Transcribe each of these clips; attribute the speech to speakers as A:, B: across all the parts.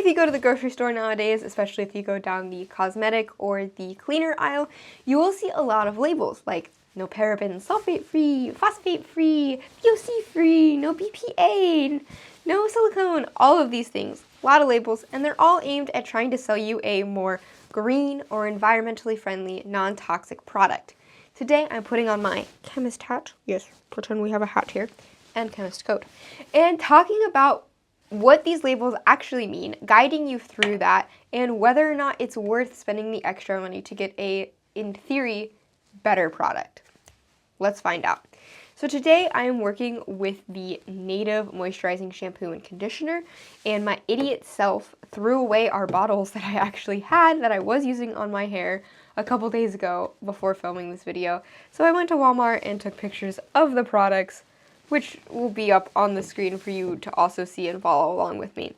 A: if you go to the grocery store nowadays, especially if you go down the cosmetic or the cleaner aisle, you will see a lot of labels like no parabens, sulfate-free, phosphate-free, VOC-free, no BPA, no silicone, all of these things. A lot of labels, and they're all aimed at trying to sell you a more green or environmentally friendly, non-toxic product. Today I'm putting on my chemist hat, yes, pretend we have a hat here, and chemist coat, and talking about what these labels actually mean, guiding you through that, and whether or not it's worth spending the extra money to get a, in theory, better product. Let's find out. So today I am working with the Native Moisturizing Shampoo and Conditioner, and my idiot self threw away our bottles that I actually had that I was using on my hair a couple days ago before filming this video. So I went to Walmart and took pictures of the products, which will be up on the screen for you to also see and follow along with me.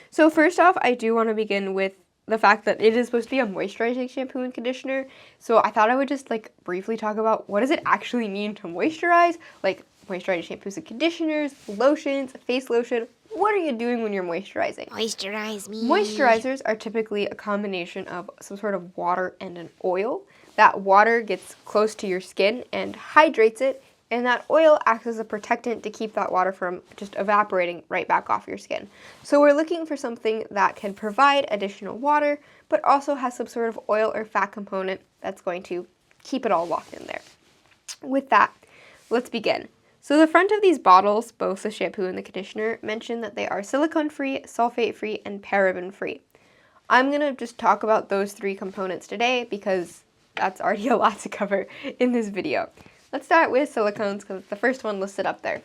A: So first off, I do want to begin with the fact that it is supposed to be a moisturizing shampoo and conditioner. So I thought I would just briefly talk about what does it actually mean to moisturize, like moisturizing shampoos and conditioners, lotions, face lotion. What are you doing when you're moisturizing?
B: Moisturize me.
A: Moisturizers are typically a combination of some sort of water and an oil. That water gets close to your skin and hydrates it, and that oil acts as a protectant to keep that water from just evaporating right back off your skin. So we're looking for something that can provide additional water, but also has some sort of oil or fat component that's going to keep it all locked in there. With that, let's begin. So the front of these bottles, both the shampoo and the conditioner, mention that they are silicone-free, sulfate-free, and paraben-free. I'm going to just talk about those three components today because that's already a lot to cover in this video. Let's start with silicones because it's the first one listed up there.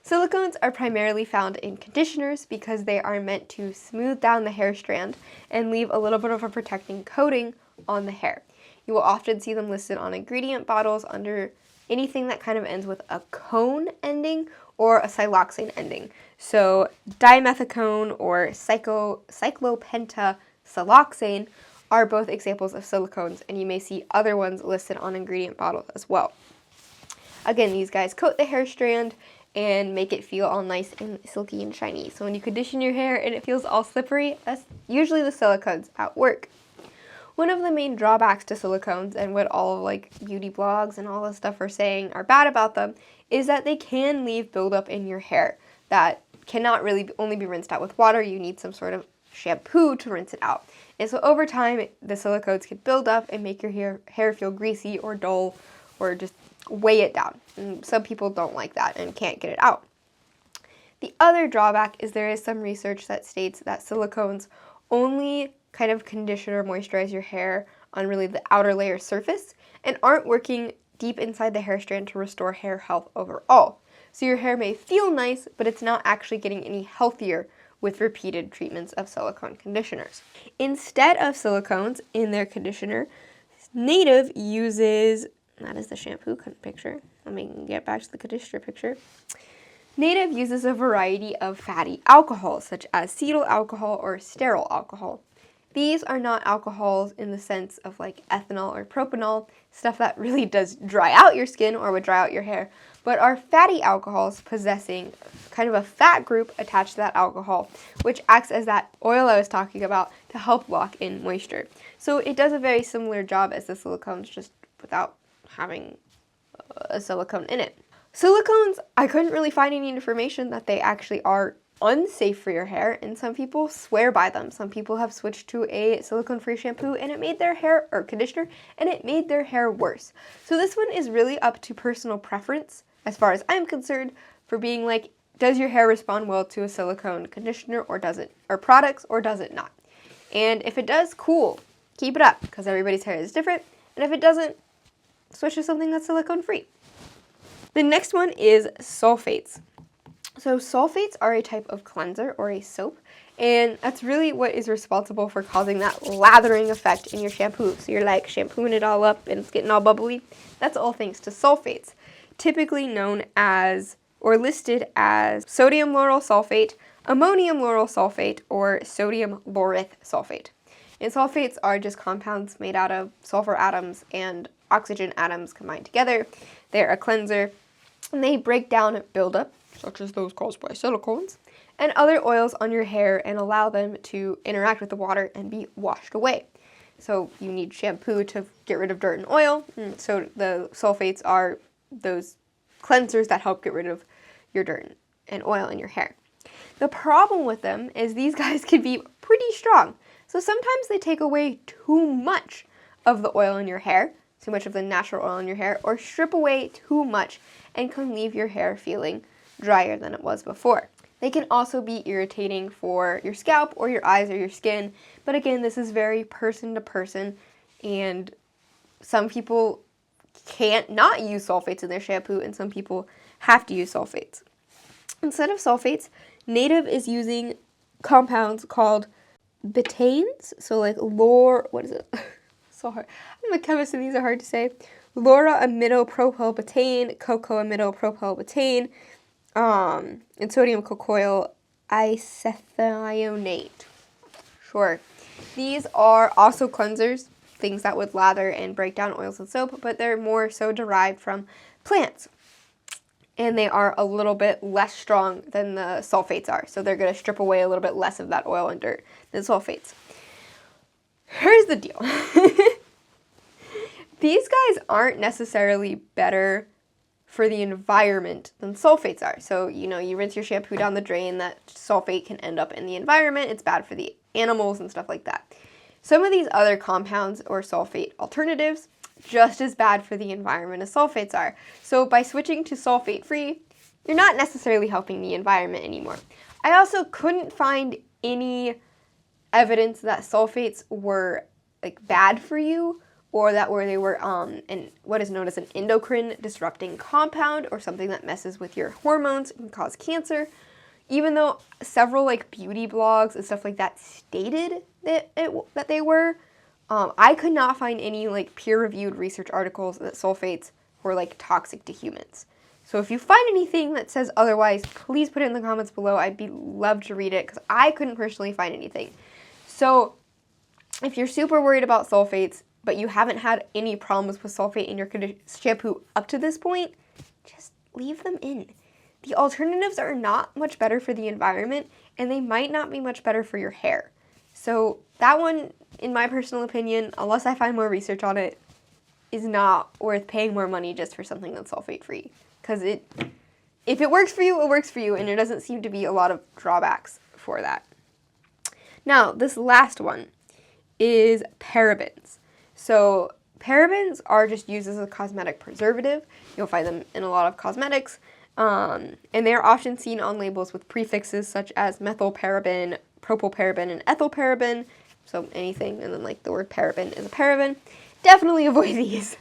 A: Silicones are primarily found in conditioners because they are meant to smooth down the hair strand and leave a little bit of a protecting coating on the hair. You will often see them listed on ingredient bottles under anything that kind of ends with a cone ending or a siloxane ending. So dimethicone or cyclopentasiloxane are both examples of silicones, and you may see other ones listed on ingredient bottles as well. Again, these guys coat the hair strand and make it feel all nice and silky and shiny. So when you condition your hair and it feels all slippery, that's usually the silicones at work. One of the main drawbacks to silicones, and what all of beauty blogs and all this stuff are saying are bad about them, is that they can leave buildup in your hair that cannot really only be rinsed out with water. You need some sort of shampoo to rinse it out. And so over time, the silicones can build up and make your hair feel greasy or dull or just weigh it down. And some people don't like that and can't get it out. The other drawback is there is some research that states that silicones only kind of condition or moisturize your hair on really the outer layer surface and aren't working deep inside the hair strand to restore hair health overall. So your hair may feel nice, but it's not actually getting any healthier with repeated treatments of silicone conditioners. Instead of silicones in their conditioner, Native uses, that is the shampoo picture. Let me get back to the conditioner picture. Native uses a variety of fatty alcohols, such as cetyl alcohol or stearyl alcohol. These are not alcohols in the sense of ethanol or propanol, stuff that really does dry out your skin or would dry out your hair, but are fatty alcohols possessing kind of a fat group attached to that alcohol, which acts as that oil I was talking about to help lock in moisture. So it does a very similar job as the silicones, just without having a silicone in it. Silicones, I couldn't really find any information that they actually are unsafe for your hair, and some people swear by them. Some people have switched to a silicone-free shampoo and it made their hair, or conditioner, and it made their hair worse. So this one is really up to personal preference, as far as I'm concerned, for being does your hair respond well to a silicone conditioner or does it, or products, or does it not? And if it does, cool, keep it up, because everybody's hair is different, and if it doesn't, switch to something that's silicone-free. The next one is sulfates. So sulfates are a type of cleanser or a soap, and that's really what is responsible for causing that lathering effect in your shampoo. So you're shampooing it all up and it's getting all bubbly. That's all thanks to sulfates, typically known as or listed as sodium lauryl sulfate, ammonium lauryl sulfate, or sodium laureth sulfate. And sulfates are just compounds made out of sulfur atoms and oxygen atoms combined together. They're a cleanser, and they break down buildup, such as those caused by silicones, and other oils on your hair and allow them to interact with the water and be washed away. So you need shampoo to get rid of dirt and oil. So the sulfates are those cleansers that help get rid of your dirt and oil in your hair. The problem with them is these guys can be pretty strong. So sometimes they take away too much of the oil in your hair, too much of the natural oil in your hair, or strip away too much and can leave your hair feeling drier than it was before. They can also be irritating for your scalp or your eyes or your skin, but again, this is very person to person, and some people can't not use sulfates in their shampoo, and some people have to use sulfates. Instead of sulfates, Native is using compounds called betanes, so like what is it? So hard. I'm a chemist and these are hard to say. Laura-imidopropylbetane, cocoa-imidopropylbetane, and sodium cocoyl isethionate. Sure. These are also cleansers, things that would lather and break down oils and soap, but they're more so derived from plants. And they are a little bit less strong than the sulfates are. So they're going to strip away a little bit less of that oil and dirt than sulfates. Here's the deal. These guys aren't necessarily better for the environment than sulfates are. So, you rinse your shampoo down the drain, that sulfate can end up in the environment. It's bad for the animals and stuff like that. Some of these other compounds or sulfate alternatives, just as bad for the environment as sulfates are. So by switching to sulfate-free, you're not necessarily helping the environment anymore. I also couldn't find any evidence that sulfates were bad for you, or that they were what is known as an endocrine disrupting compound, or something that messes with your hormones and can cause cancer. Even though several beauty blogs and stuff like that stated that they were, I could not find any peer-reviewed research articles that sulfates were toxic to humans. So if you find anything that says otherwise, please put it in the comments below. I'd love to read it because I couldn't personally find anything. So if you're super worried about sulfates, but you haven't had any problems with sulfate in your shampoo up to this point, just leave them in. The alternatives are not much better for the environment, and they might not be much better for your hair. So that one, in my personal opinion, unless I find more research on it, is not worth paying more money just for something that's sulfate-free. Because if it works for you, it works for you, and there doesn't seem to be a lot of drawbacks for that. Now, this last one is parabens. So parabens are just used as a cosmetic preservative. You'll find them in a lot of cosmetics. And they are often seen on labels with prefixes such as methylparaben, propylparaben, and ethylparaben. So anything, and then the word paraben is a paraben. Definitely avoid these.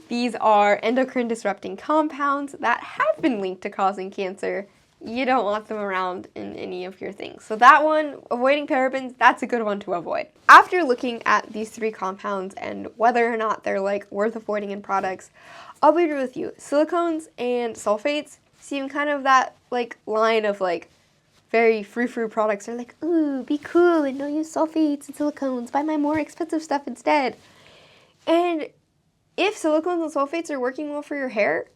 A: These are endocrine disrupting compounds that have been linked to causing cancer. You don't want them around in any of your things. So that one, avoiding parabens, that's a good one to avoid. After looking at these three compounds and whether or not they're worth avoiding in products, I'll be real with you. Silicones and sulfates seem kind of that line of very frou-frou products are ooh, be cool and don't use sulfates and silicones, buy my more expensive stuff instead. And if silicones and sulfates are working well for your hair,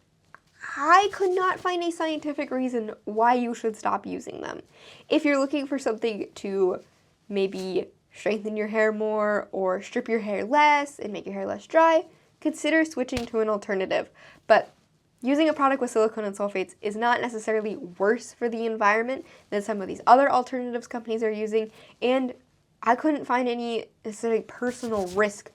A: I could not find a scientific reason why you should stop using them. If you're looking for something to maybe strengthen your hair more or strip your hair less and make your hair less dry, consider switching to an alternative. But using a product with silicone and sulfates is not necessarily worse for the environment than some of these other alternatives companies are using, and I couldn't find any necessarily personal risk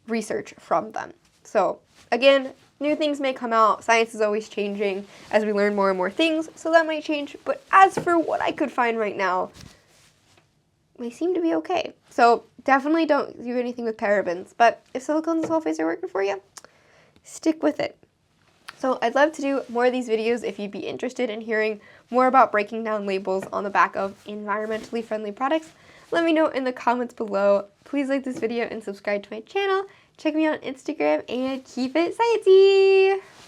A: research from them. So again, new things may come out. Science is always changing as we learn more and more things, so that might change. But as for what I could find right now, they seem to be okay. So definitely don't do anything with parabens. But if silicones and sulfates are working for you, stick with it. So I'd love to do more of these videos if you'd be interested in hearing more about breaking down labels on the back of environmentally friendly products. Let me know in the comments below. Please like this video and subscribe to my channel. Check me out on Instagram and keep it sciencey!